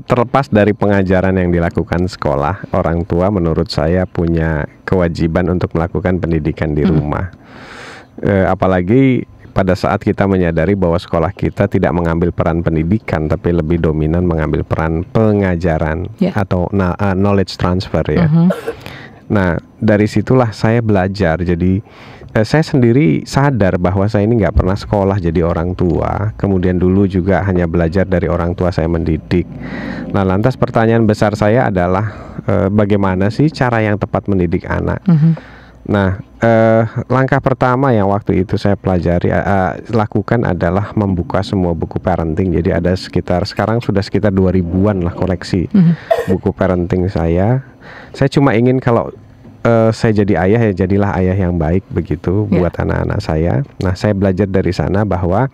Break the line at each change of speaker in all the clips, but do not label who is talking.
terlepas dari pengajaran yang dilakukan sekolah, orang tua menurut saya punya kewajiban untuk melakukan pendidikan di rumah. Apalagi pada saat kita menyadari bahwa sekolah kita tidak mengambil peran pendidikan, tapi lebih dominan mengambil peran pengajaran atau knowledge transfer ya. Nah, dari situlah saya belajar. Jadi saya sendiri sadar bahwa saya ini nggak pernah sekolah jadi orang tua. Kemudian dulu juga hanya belajar dari orang tua saya mendidik. Nah, lantas pertanyaan besar saya adalah bagaimana sih cara yang tepat mendidik anak? Nah, langkah pertama yang waktu itu saya pelajari lakukan adalah membuka semua buku parenting. Jadi ada sekarang sudah sekitar 2000-an lah koleksi buku parenting saya. Saya cuma ingin kalau saya jadi ayah, ya jadilah ayah yang baik begitu buat anak-anak saya. Nah, saya belajar dari sana bahwa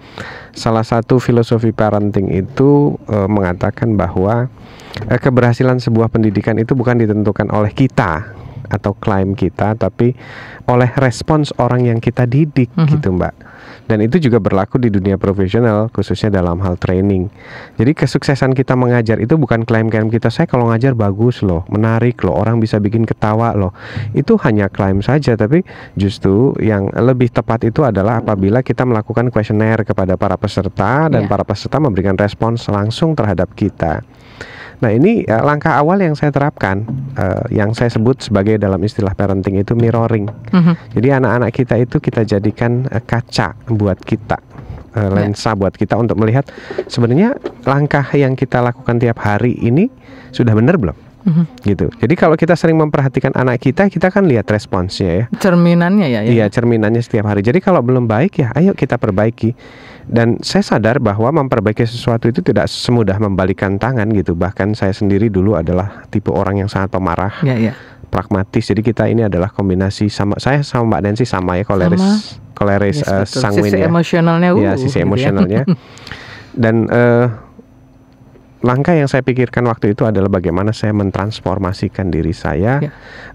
salah satu filosofi parenting itu mengatakan bahwa keberhasilan sebuah pendidikan itu bukan ditentukan oleh kita atau klaim kita, tapi oleh respons orang yang kita didik gitu Mbak. Dan itu juga berlaku di dunia profesional, khususnya dalam hal training. Jadi kesuksesan kita mengajar itu bukan klaim-klaim kita, saya kalau ngajar bagus loh, menarik loh, orang bisa bikin ketawa loh. Itu hanya klaim saja, tapi justru yang lebih tepat itu adalah apabila kita melakukan kuesioner kepada para peserta dan para peserta memberikan respons langsung terhadap kita. Nah, ini langkah awal yang saya terapkan, yang saya sebut sebagai dalam istilah parenting itu mirroring. Jadi anak-anak kita itu kita jadikan kaca buat kita, lensa buat kita untuk melihat sebenarnya langkah yang kita lakukan tiap hari ini sudah benar belum? Gitu. Jadi kalau kita sering memperhatikan anak kita kan lihat responsnya ya.
Cerminannya ya.
Iya, cerminannya setiap hari. Jadi kalau belum baik ya, ayo kita perbaiki. Dan saya sadar bahwa memperbaiki sesuatu itu tidak semudah membalikan tangan gitu. Bahkan saya sendiri dulu adalah tipe orang yang sangat pemarah, pragmatis. Jadi kita ini adalah kombinasi saya sama Mbak Nancy sama ya, koleris sanguin
sisi
ya.
Emosionalnya,
sisi emosionalnya. Dan langkah yang saya pikirkan waktu itu adalah bagaimana saya mentransformasikan diri saya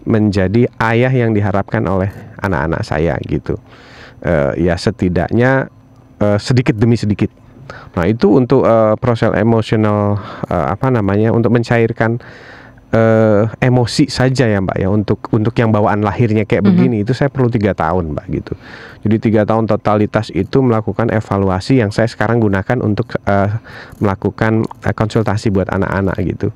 menjadi ayah yang diharapkan oleh anak-anak saya gitu. Ya setidaknya sedikit demi sedikit. Nah, itu untuk proses emosional untuk mencairkan emosi saja ya Mbak ya, untuk yang bawaan lahirnya kayak begini itu saya perlu 3 tahun Mbak gitu. Jadi 3 tahun totalitas itu melakukan evaluasi yang saya sekarang gunakan untuk melakukan konsultasi buat anak-anak gitu.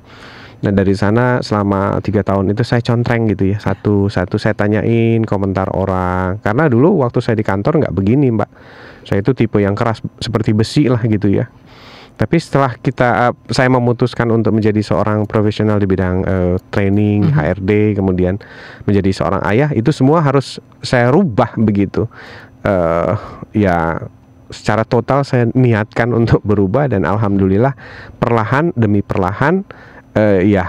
Nah, dari sana selama 3 tahun itu saya contreng gitu ya, satu saya tanyain komentar orang. Karena dulu waktu saya di kantor nggak begini Mbak, saya itu tipe yang keras seperti besi lah gitu ya. Tapi setelah saya memutuskan untuk menjadi seorang profesional di bidang training, HRD, kemudian menjadi seorang ayah, itu semua harus saya rubah begitu. Ya secara total saya niatkan untuk berubah, dan alhamdulillah perlahan demi perlahan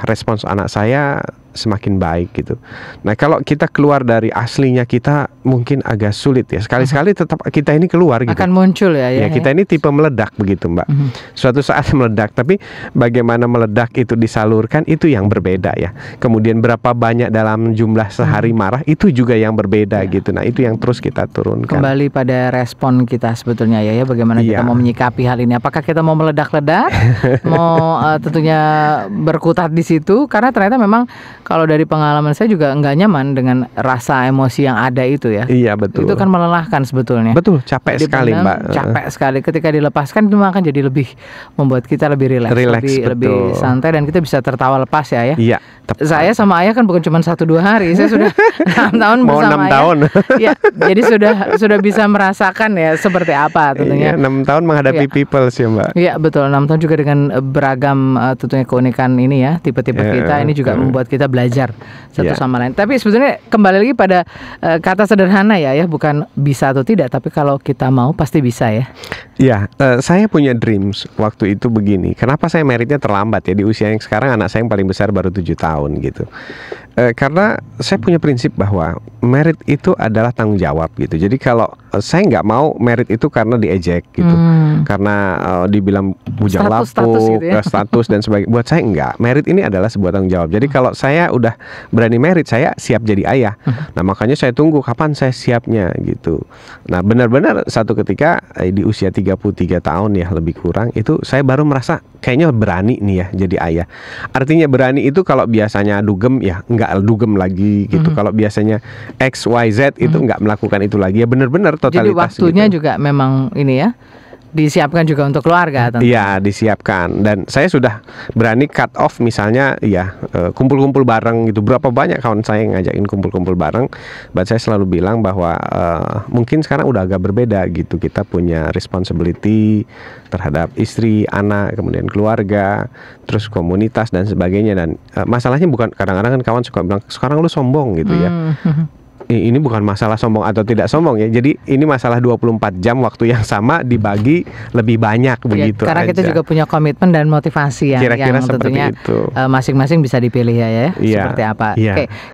respons anak saya semakin baik gitu. Nah, kalau kita keluar dari aslinya kita mungkin agak sulit ya. Sekali-sekali tetap kita ini keluar gitu.
Akan muncul ya.
Kita ini tipe meledak begitu Mbak. Suatu saat meledak, tapi bagaimana meledak itu disalurkan itu yang berbeda ya. Kemudian berapa banyak dalam jumlah sehari marah itu juga yang berbeda gitu. Nah, itu yang terus kita turunkan.
Kembali pada respon kita sebetulnya ya, bagaimana kita mau menyikapi hal ini. Apakah kita mau meledak-ledak, mau tentunya berkutat di situ, karena ternyata memang kalau dari pengalaman saya juga nggak nyaman dengan rasa emosi yang ada itu ya.
Iya, betul.
Itu kan melelahkan sebetulnya.
Betul, capek sekali Mbak.
Capek sekali. Ketika dilepaskan itu akan jadi lebih membuat kita lebih rileks, lebih santai, dan kita bisa tertawa lepas ya.
Iya.
Saya sama ayah kan bukan cuma 1-2 hari, saya sudah 6 tahun bersama
6 tahun.
Ya, jadi sudah bisa merasakan ya seperti apa tentunya.
6 tahun menghadapi people sih Mbak.
Iya betul, 6 tahun juga dengan beragam tentunya keunikan ini ya, tipe-tipe kita ini juga membuat kita belajar satu sama lain. Tapi sebetulnya kembali lagi pada kata sederhana ya, bukan bisa atau tidak, tapi kalau kita mau pasti bisa ya.
Iya, saya punya dreams waktu itu begini. Kenapa saya meritnya terlambat ya di usia yang sekarang? Anak saya yang paling besar baru 7 tahun gitu. Karena saya punya prinsip bahwa merit itu adalah tanggung jawab gitu. Jadi kalau saya nggak mau merit itu karena diejek gitu, karena dibilang bujang lapuk, status dan sebagainya. Buat saya enggak, merit ini adalah sebuah tanggung jawab. Jadi kalau saya udah berani merit, saya siap jadi ayah. Nah makanya saya tunggu kapan saya siapnya gitu. Nah benar-benar satu ketika di usia 33 tahun ya lebih kurang, itu saya baru merasa kayaknya berani nih ya jadi ayah. Artinya berani itu kalau biasanya dugem ya nggak dugem lagi gitu. Kalau biasanya X, Y, Z itu nggak melakukan itu lagi, ya benar-benar totalitas.
Jadi waktunya
gitu.
juga memang ini ya, disiapkan juga untuk keluarga tentu.
Iya, disiapkan. Dan saya sudah berani cut off misalnya ya kumpul-kumpul bareng gitu. Berapa banyak kawan saya yang ngajakin kumpul-kumpul bareng. But saya selalu bilang bahwa mungkin sekarang udah agak berbeda gitu. Kita punya responsibility terhadap istri, anak, kemudian keluarga, terus komunitas dan sebagainya. Dan masalahnya bukan, kadang-kadang kan kawan suka bilang sekarang lu sombong gitu ya. Ini bukan masalah sombong atau tidak sombong ya. Jadi ini masalah 24 jam waktu yang sama dibagi lebih banyak begitu
karena
aja.
Kita juga punya komitmen dan motivasi yang
Kira-kira
yang tentunya
itu.
Masing-masing bisa dipilih ya. Seperti apa.
Iya.
Oke.